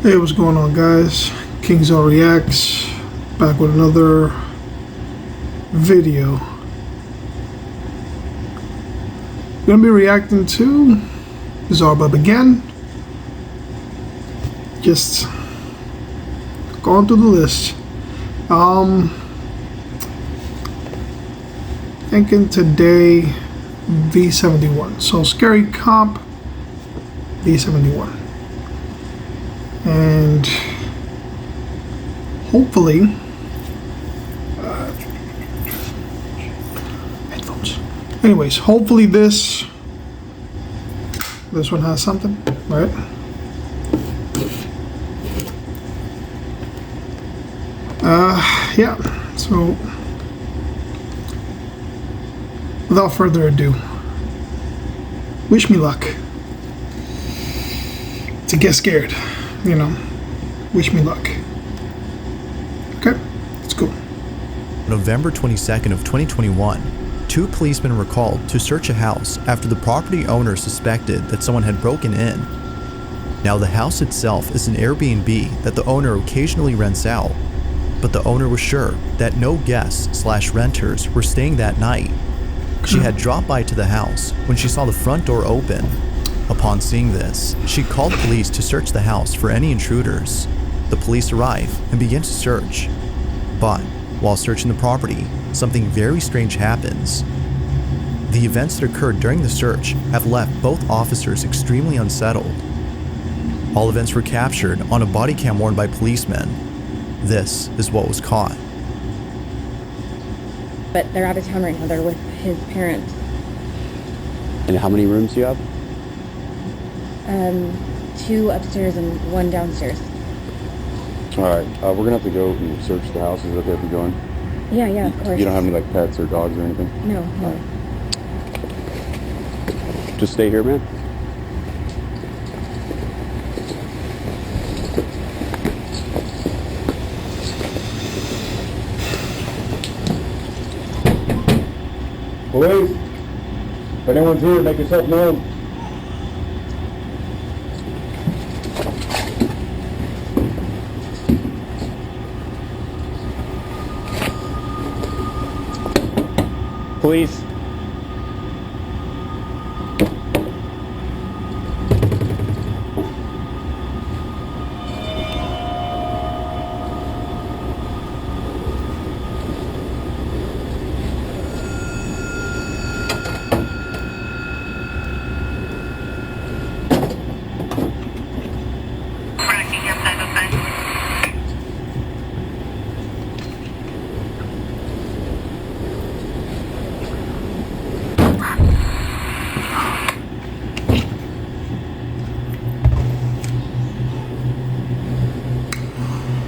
Hey, what's going on, guys? Kingzart-reacts, back with another video. Gonna be reacting to BizarreBub again. Just going through the list. Thinking today V71. So scary comp V71. And hopefully headphones. Anyways, hopefully this one has something, right? Yeah. So without further ado, wish me luck. To get scared. You know, wish me luck. Okay, let's go. November 22nd of 2021, two policemen were called to search a house after the property owner suspected that someone had broken in. Now, the house itself is an Airbnb that the owner occasionally rents out, but the owner was sure that no guests/renters were staying that night. She had dropped by to the house when she saw the front door open. Upon seeing this, she called police to search the house for any intruders. The police arrive and begin to search. But while searching the property, something very strange happens. The events that occurred during the search have left both officers extremely unsettled. All events were captured on a body cam worn by policemen. This is what was caught. But they're out of town right now. They're with his parents. And how many rooms do you have? 2 upstairs and 1 downstairs. All right, we're gonna have to go and search the house. Is it okay if we go in? Yeah, of course. You don't have any like pets or dogs or anything? No. Just stay here, man. Police, if anyone's here, make yourself known. Police.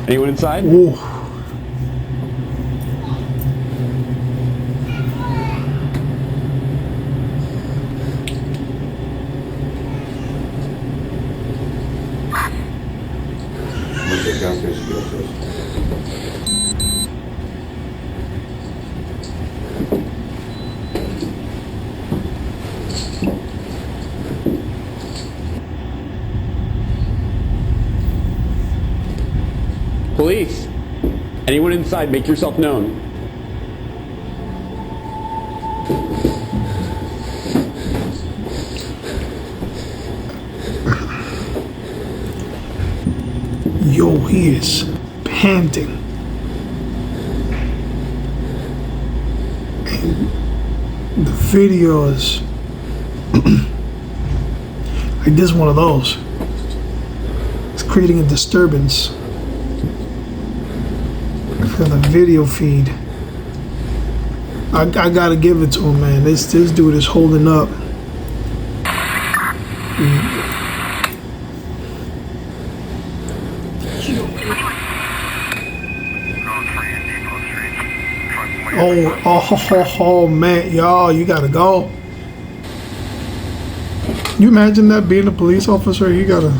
Anyone inside? Ooh. Police, anyone inside, make yourself known. Yo, he is panting. And the video is like this is one of those. It's creating a disturbance for the video feed. I gotta give it to him, man. This dude is holding up. Oh man, y'all, you gotta go. You imagine that being a police officer? You gotta.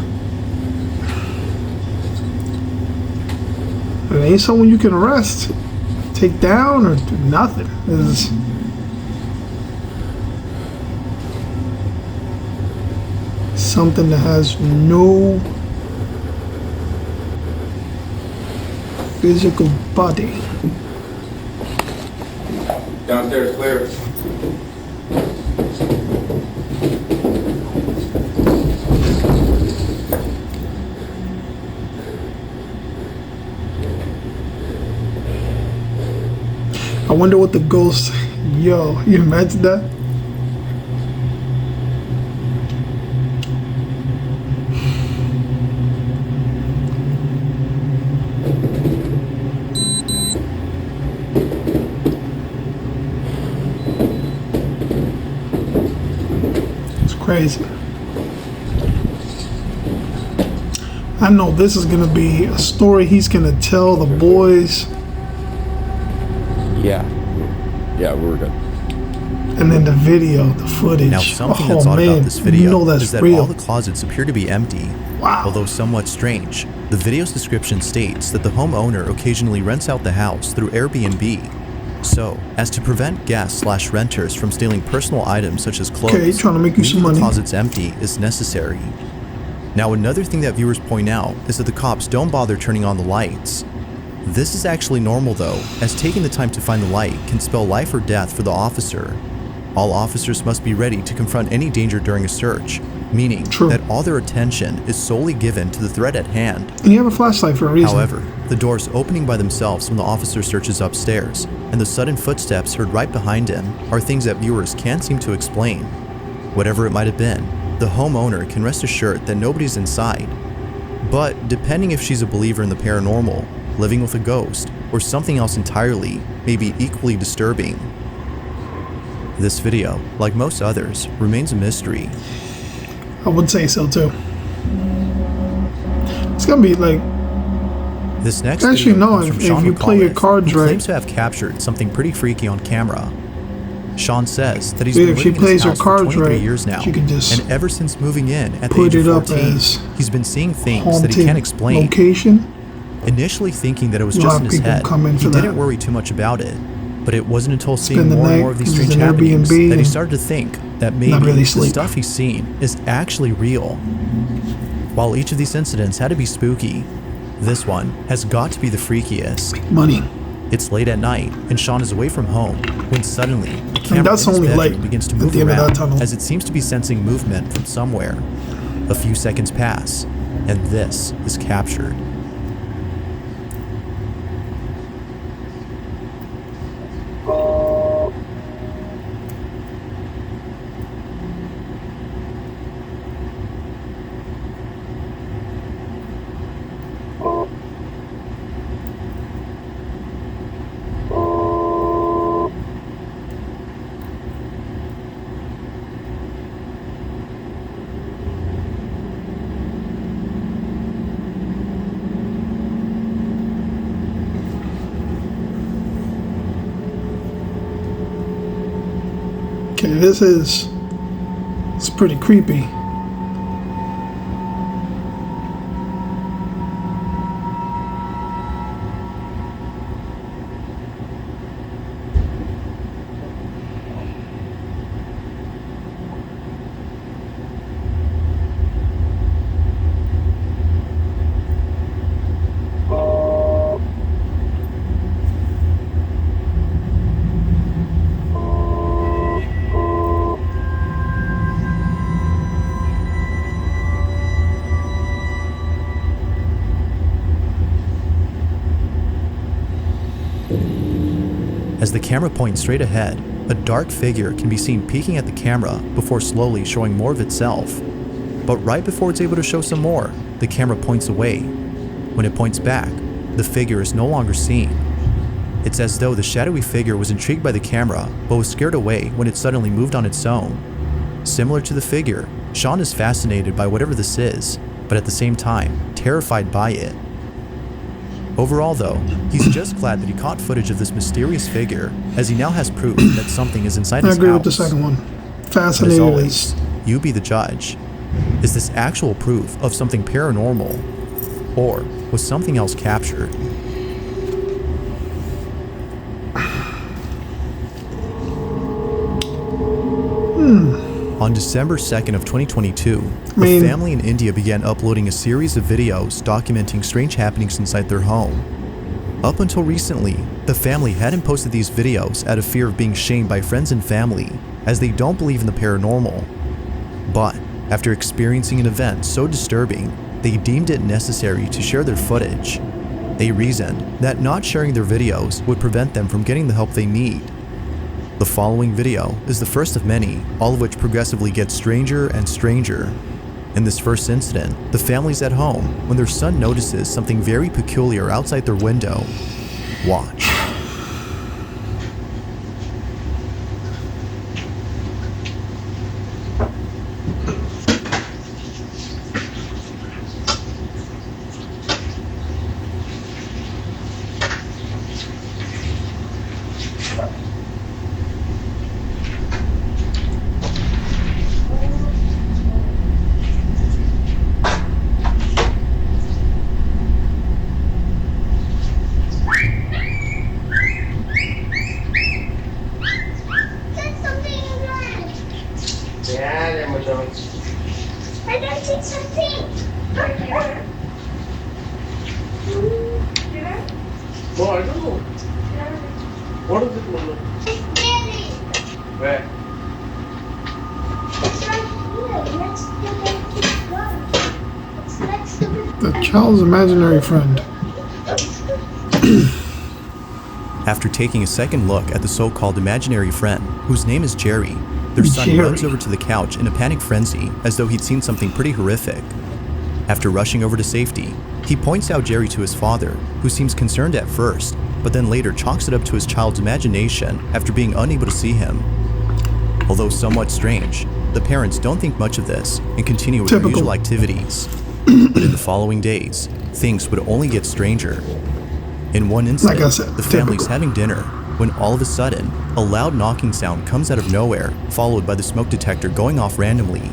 It ain't someone you can arrest, take down, or do nothing. It's, something that has no Physical body. Downstairs clear. I wonder what the ghost. Yo, you imagine that? It's crazy. I know this is gonna be a story he's gonna tell the boys. Yeah, we're good. And then the video, the footage. Now, something oh that's odd man, about this video you know that's is that real. all the closets appear to be empty. Wow. Although somewhat strange, the video's description states that the homeowner occasionally rents out the house through Airbnb. So, as to prevent guests/renters from stealing personal items such as clothes, Okay, trying to make you some leaving money. the closets empty is necessary. Now, another thing that viewers point out is that the cops don't bother turning on the lights. This is actually normal though, as taking the time to find the light can spell life or death for the officer. All officers must be ready to confront any danger during a search, meaning True. that all their attention is solely given to the threat at hand. And you have a flashlight for a reason. However, the doors opening by themselves when the officer searches upstairs, and the sudden footsteps heard right behind him are things that viewers can't seem to explain. Whatever it might have been, the homeowner can rest assured that nobody's inside. But depending if she's a believer in the paranormal, living with a ghost, or something else entirely, may be equally disturbing. This video, like most others, remains a mystery. I would say so too. It's gonna be like, This next actually video no, comes from if Sean you play your McAuliffe, cards who right. claims to have captured something pretty freaky on camera. Sean says that he's Yeah, been if she living in plays his her house for cards 23 right, years now, she can just and ever since moving in at the put age of it up 14, as he's been seeing things that he haunted can't explain. location. Initially thinking that it was A just lot in of his people head, come in he for didn't that. worry too much about it. But it wasn't until seeing Spend the more and night, more of these 'cause it's strange an happenings Airbnb that he and started to think that maybe not really the sleep. stuff he's seen is actually real. While each of these incidents had to be spooky, this one has got to be the freakiest. Money. It's late at night, and Sean is away from home when suddenly the camera that's in his only bedroom light begins to at move the end of that around tunnel. as it seems to be sensing movement from somewhere. A few seconds pass, and this is captured. Okay, it's pretty creepy. As the camera points straight ahead, a dark figure can be seen peeking at the camera before slowly showing more of itself. But right before it's able to show some more, the camera points away. When it points back, the figure is no longer seen. It's as though the shadowy figure was intrigued by the camera, but was scared away when it suddenly moved on its own. Similar to the figure, Sean is fascinated by whatever this is, but at the same time, terrified by it. Overall though, he's just glad that he caught footage of this mysterious figure, as he now has proof that something is inside I his agree house. with the second one. But as Fascinated always, is you be the judge. Is this actual proof of something paranormal? Or was something else captured? On December 2nd of 2022, a family in India began uploading a series of videos documenting strange happenings inside their home. Up until recently, the family hadn't posted these videos out of fear of being shamed by friends and family, as they don't believe in the paranormal. But after experiencing an event so disturbing, they deemed it necessary to share their footage. They reasoned that not sharing their videos would prevent them from getting the help they need. The following video is the first of many, all of which progressively get stranger and stranger. In this first incident, the family's at home when their son notices something very peculiar outside their window. Watch. I don't see something. No, I don't know. What is it, Mama? It's Daddy. Where? It's right here, next to the gun. It's next to The child's imaginary friend. After taking a second look at the so-called imaginary friend, whose name is Jerry, their son Jerry. runs over to the couch in a panic frenzy as though he'd seen something pretty horrific. After rushing over to safety, he points out Jerry to his father, who seems concerned at first, but then later chalks it up to his child's imagination after being unable to see him. Although somewhat strange, the parents don't think much of this and continue with their Typical. usual activities. But in the following days, things would only get stranger. In one incident, Like I said, the family's typical. having dinner when all of a sudden, a loud knocking sound comes out of nowhere, followed by the smoke detector going off randomly.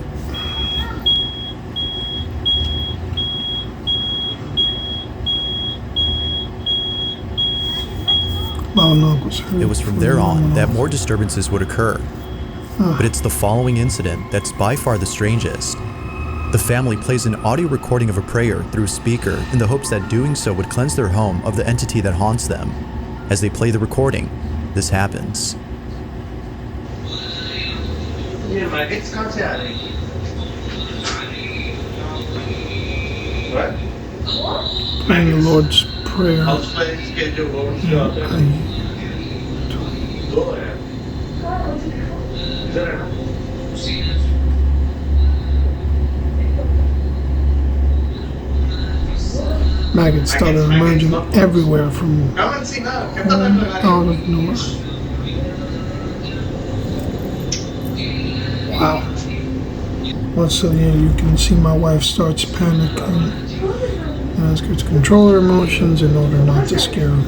It was from there on that more disturbances would occur. But it's the following incident that's by far the strangest. The family plays an audio recording of a prayer through a speaker in the hopes that doing so would cleanse their home of the entity that haunts them. As they play the recording, this happens. ये maggots कहाँ से आ रहे हैं? What? Praying the Lord's Prayer. House plants के जो worms जो आते हैं, दो हैं। इधर है ना? Maggots started emerging everywhere from Come and see now. कितना time लगा रहे हैं? out of nowhere. Wow. Once again, you can see my wife starts panicking. Ask her to control her emotions in order not to scare her.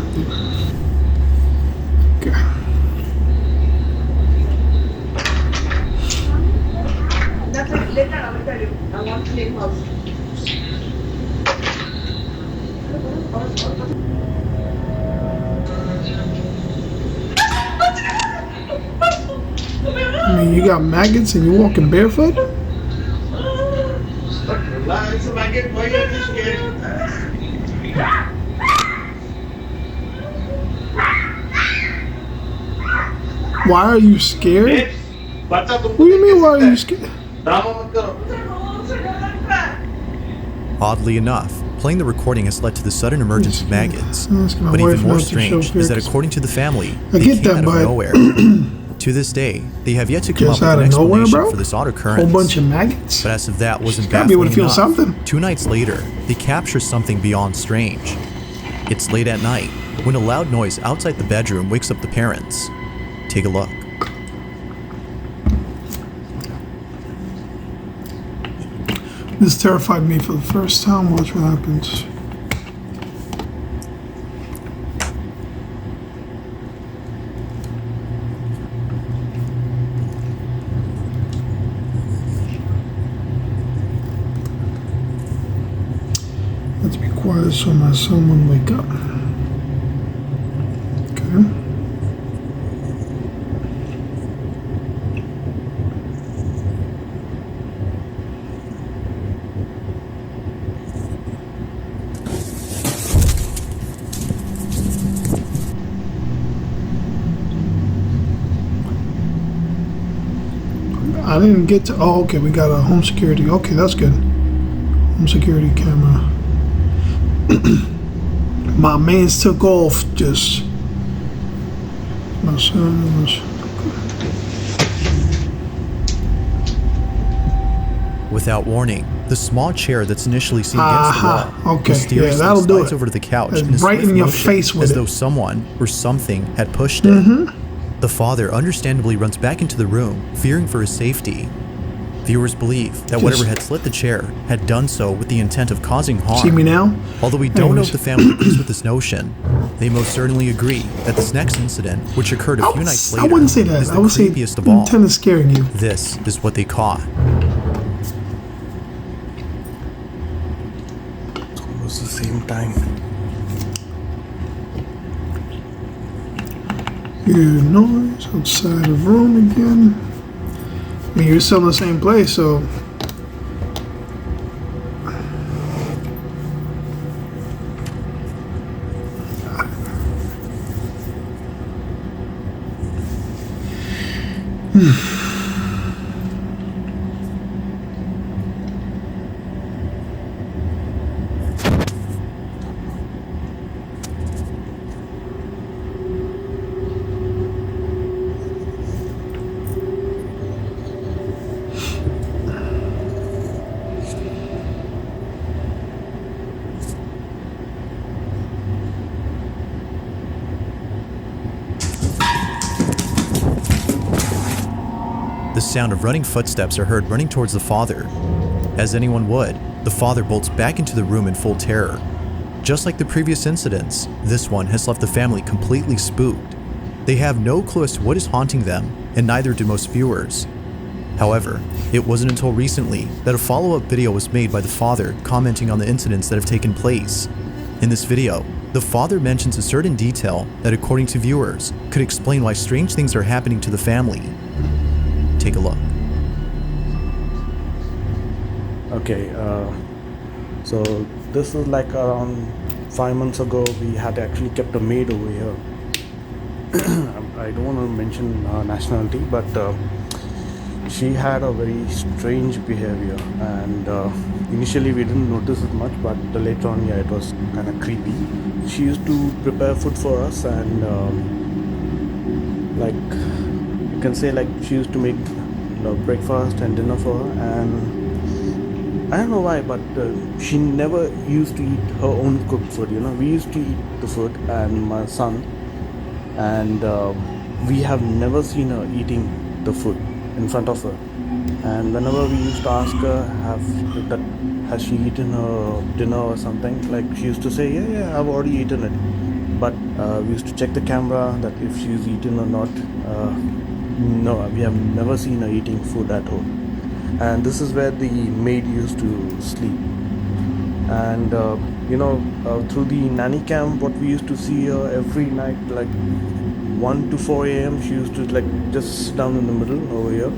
Okay. That's it. Later, I will tell you. I want to name house. I mean, you got maggots and you're walking barefoot? Relax, maggot. Why are you scared? Why are you scared? बच्चा तुम What do you mean, why are you scared? Drama मत करो. Oddly enough, playing the recording has led to the sudden emergence of maggots. Asking my But wife even more not to show strange fear is that 'cause according to the family, I they get came that, out of but- nowhere. To this day, they have yet to come Just up out with an of nowhere, explanation bro? for this odd Whole occurrence. bunch of maggots? But as if that wasn't Gotta be able to baffling feel enough, something. 2 nights later, they capture something beyond strange. It's late at night when a loud noise outside the bedroom wakes up the parents. Take a look. This terrified me for the first time. Watch what happens. Let's be quiet so my son won't wake up. Okay. I didn't get to. Oh, okay. We got a home security. Okay, that's good. Home security camera. My man's took off. Just. My son was. Without warning, the small chair that's initially seen against the wall Okay, mysteriously that'll do slides it. over to the couch It's in a right swift in your motion, face with as it. though someone or something had pushed it. The father understandably runs back into the room, fearing for his safety. Viewers believe that whatever had slit the chair had done so with the intent of causing harm. See me now? Although we don't know Anyways. if the family agrees with this notion, they most certainly agree that this next incident, which occurred a few nights later, I wouldn't say that. is the I would say creepiest of all. intent is scaring you. This is what they caught. It's almost the same time. Hear noise outside of room again. I mean, you're still in the same place, so. The sound of running footsteps are heard running towards the father. As anyone would, the father bolts back into the room in full terror. Just like the previous incidents, this one has left the family completely spooked. They have no clue as to what is haunting them, and neither do most viewers. However, it wasn't until recently that a follow-up video was made by the father commenting on the incidents that have taken place. In this video, the father mentions a certain detail that, according to viewers, could explain why strange things are happening to the family. Take a look. Okay, so this is like around 5 months ago. We had actually kept a maid over here. I don't want to mention nationality, but she had a very strange behavior, and initially we didn't notice it much, but later on, yeah, it was kind of creepy. She used to prepare food for us, and like you can say, like she used to make breakfast and dinner for her, and I don't know why, but she never used to eat her own cooked food. We used to eat the food, and my son, and we have never seen her eating the food in front of her. And whenever we used to ask her, has she eaten her dinner or something, like she used to say, yeah, I've already eaten it. But we used to check the camera that if she's eaten or not. No, we have never seen her eating food at home. And this is where the maid used to sleep. And through the nanny cam, what we used to see her every night, like 1 to 4 a.m, she used to like just sit down in the middle over here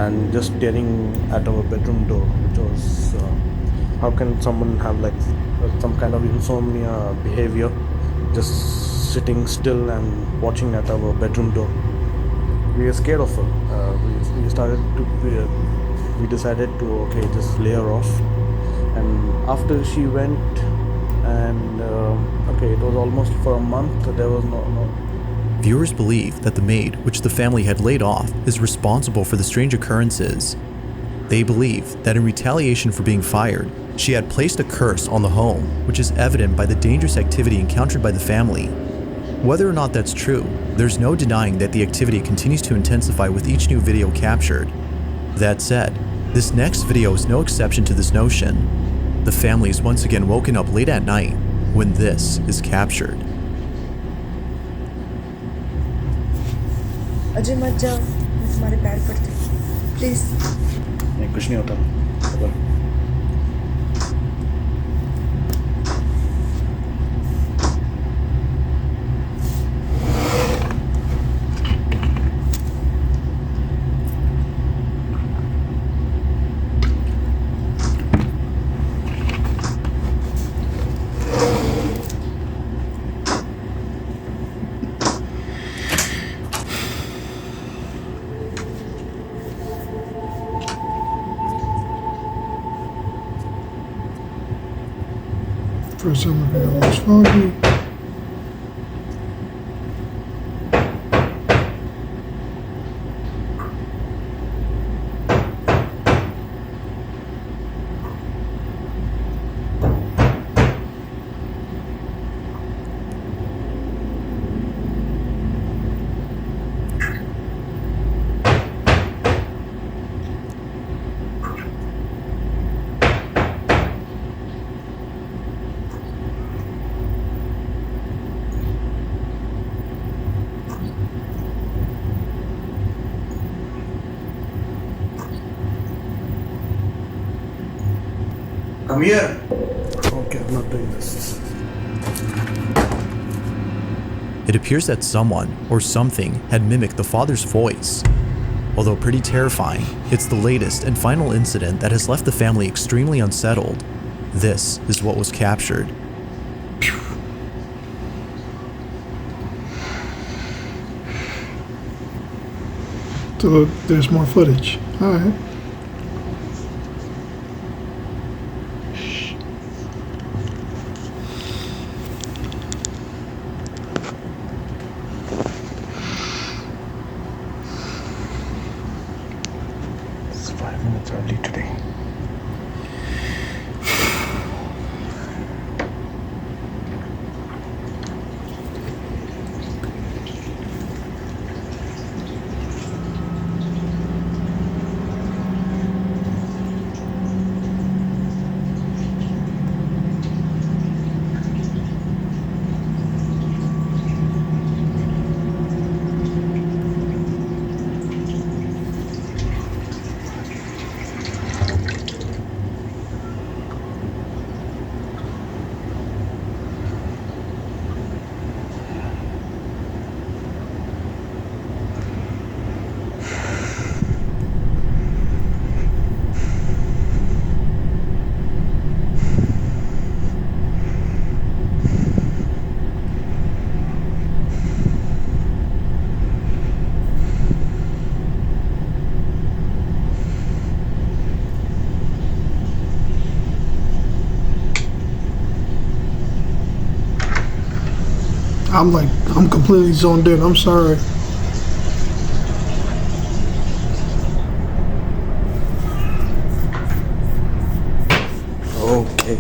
and just staring at our bedroom door, which was how can someone have like some kind of insomnia behavior, just sitting still and watching at our bedroom door. We were scared of her. We decided to just lay her off. And after she went, and it was almost for a month, there was no. Viewers believe that the maid, which the family had laid off, is responsible for the strange occurrences. They believe that in retaliation for being fired, she had placed a curse on the home, which is evident by the dangerous activity encountered by the family. Whether or not that's true, there's no denying that the activity continues to intensify with each new video captured. That said, this next video is no exception to this notion. The family is once again woken up late at night when this is captured. Ajay मत जाओ, मैं तुम्हारे पैर पड़ती हूँ, please. नहीं, कुछ नहीं होता। First time the video was foggy. Come here. Okay, I'm not doing this. It appears that someone or something had mimicked the father's voice. Although pretty terrifying, it's the latest and final incident that has left the family extremely unsettled. This is what was captured. So there's more footage. Alright. It's 5 minutes early today. I'm completely zoned in. I'm sorry. Okay.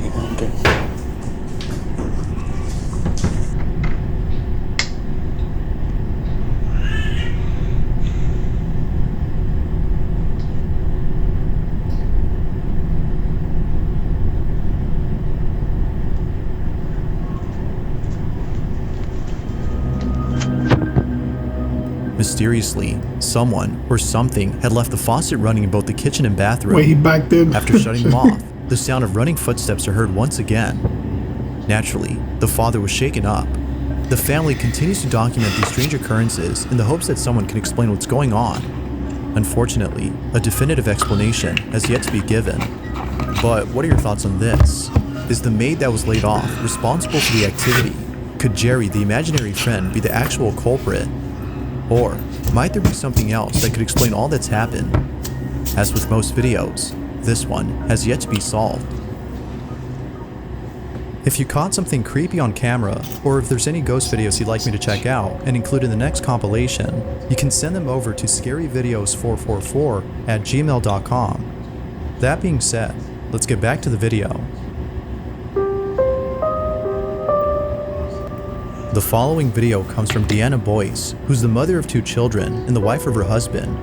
Mysteriously, someone or something had left the faucet running in both the kitchen and bathroom. Wait, he backed in. After shutting them off, the sound of running footsteps are heard once again. Naturally, the father was shaken up. The family continues to document these strange occurrences in the hopes that someone can explain what's going on. Unfortunately, a definitive explanation has yet to be given. But what are your thoughts on this? Is the maid that was laid off responsible for the activity? Could Jerry, the imaginary friend, be the actual culprit? Or might there be something else that could explain all that's happened? As with most videos, this one has yet to be solved. If you caught something creepy on camera, or if there's any ghost videos you'd like me to check out and include in the next compilation, you can send them over to scaryvideos444@gmail.com. That being said, let's get back to the video. The following video comes from Deanna Boyce, who's the mother of 2 children and the wife of her husband.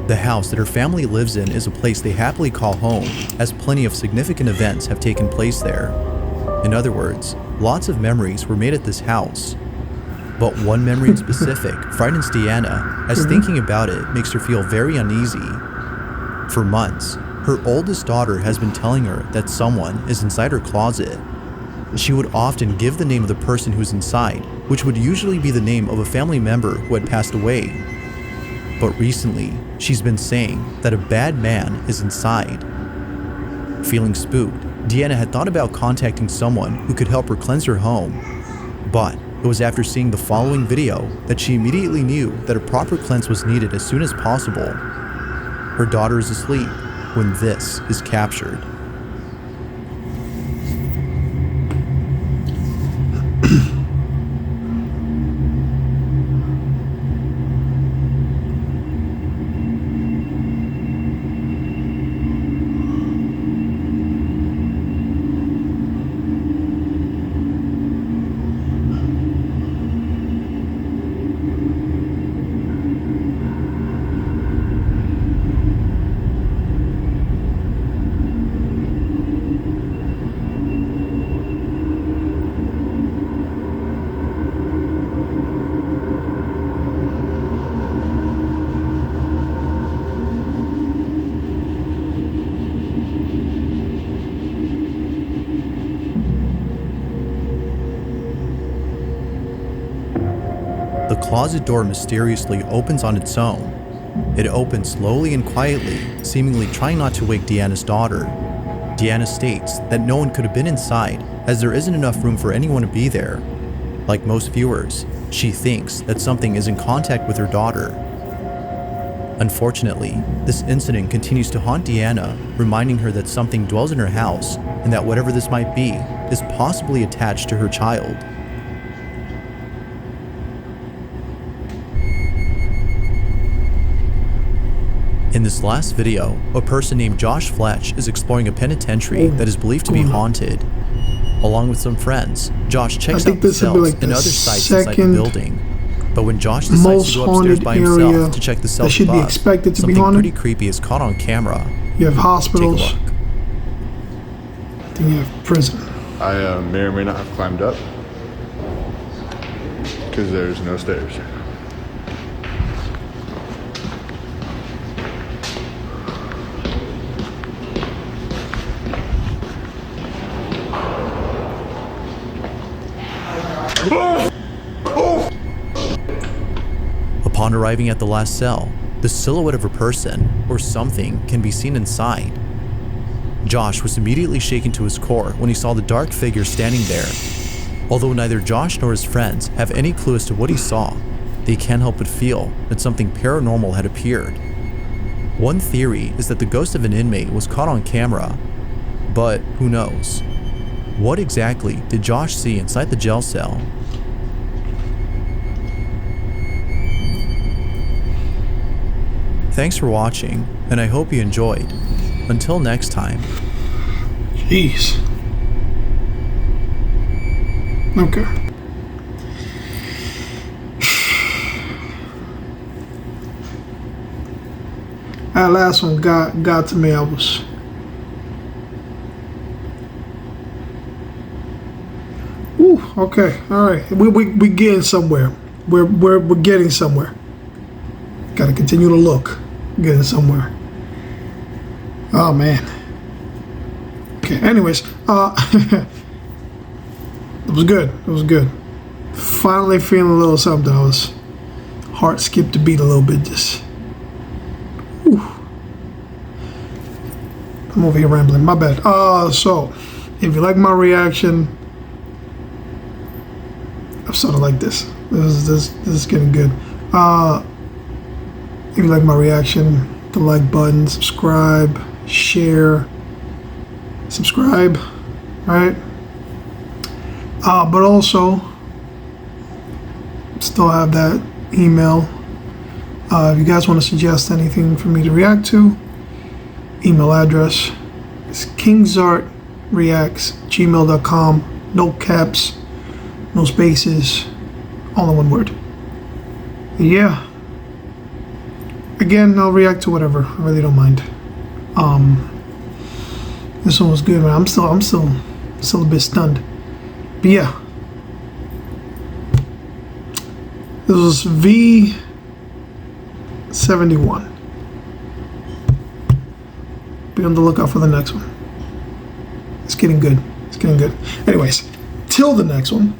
The house that her family lives in is a place they happily call home, as plenty of significant events have taken place there. In other words, lots of memories were made at this house. But one memory in specific frightens Deanna, as thinking about it makes her feel very uneasy. For months, her oldest daughter has been telling her that someone is inside her closet. She would often give the name of the person who's inside, which would usually be the name of a family member who had passed away. But recently, she's been saying that a bad man is inside. Feeling spooked, Deanna had thought about contacting someone who could help her cleanse her home. But it was after seeing the following video that she immediately knew that a proper cleanse was needed as soon as possible. Her daughter is asleep when this is captured. closet door mysteriously opens on its own. It opens slowly and quietly, seemingly trying not to wake Deanna's daughter. Deanna states that no one could have been inside as there isn't enough room for anyone to be there. Like most viewers, she thinks that something is in contact with her daughter. Unfortunately, this incident continues to haunt Deanna, reminding her that something dwells in her house and that whatever this might be is possibly attached to her child. In this last video, a person named Josh Fletch is exploring a penitentiary that is believed to be haunted. Along with some friends, Josh checks out the cells and other sites inside the building. But when Josh decides to go upstairs by himself to check the cells above, something pretty creepy is caught on camera. You have hospitals. Take a look. Then you have prison. I may or may not have climbed up because there's no stairs. Upon arriving at the last cell, the silhouette of a person or something can be seen inside. Josh was immediately shaken to his core when he saw the dark figure standing there. Although neither Josh nor his friends have any clue as to what he saw, they can't help but feel that something paranormal had appeared. One theory is that the ghost of an inmate was caught on camera, but who knows? What exactly did Josh see inside the jail cell? Thanks for watching, and I hope you enjoyed. Until next time. Jeez. Okay. That last one got to me. I was. Ooh, okay, all right. We getting somewhere. We're getting somewhere. Got to continue to look. Getting somewhere. Oh man. Okay. Anyways, it was good. It was good. Finally feeling a little something. I was heart skipped a beat a little bit. Just. Whew. I'm over here rambling. My bad. So if you like my reaction, I'm sort of like this. This is getting good. If you like my reaction, the like button, subscribe, share, subscribe, right? But also, still have that email. If you guys want to suggest anything for me to react to, email address is Kingzart-reacts@gmail.com. No caps, no spaces, all in one word. Yeah. Again, I'll react to whatever. I really don't mind. This one was good, man. I'm still a bit stunned. But yeah. This was V71. Be on the lookout for the next one. It's getting good. It's getting good. Anyways, till the next one.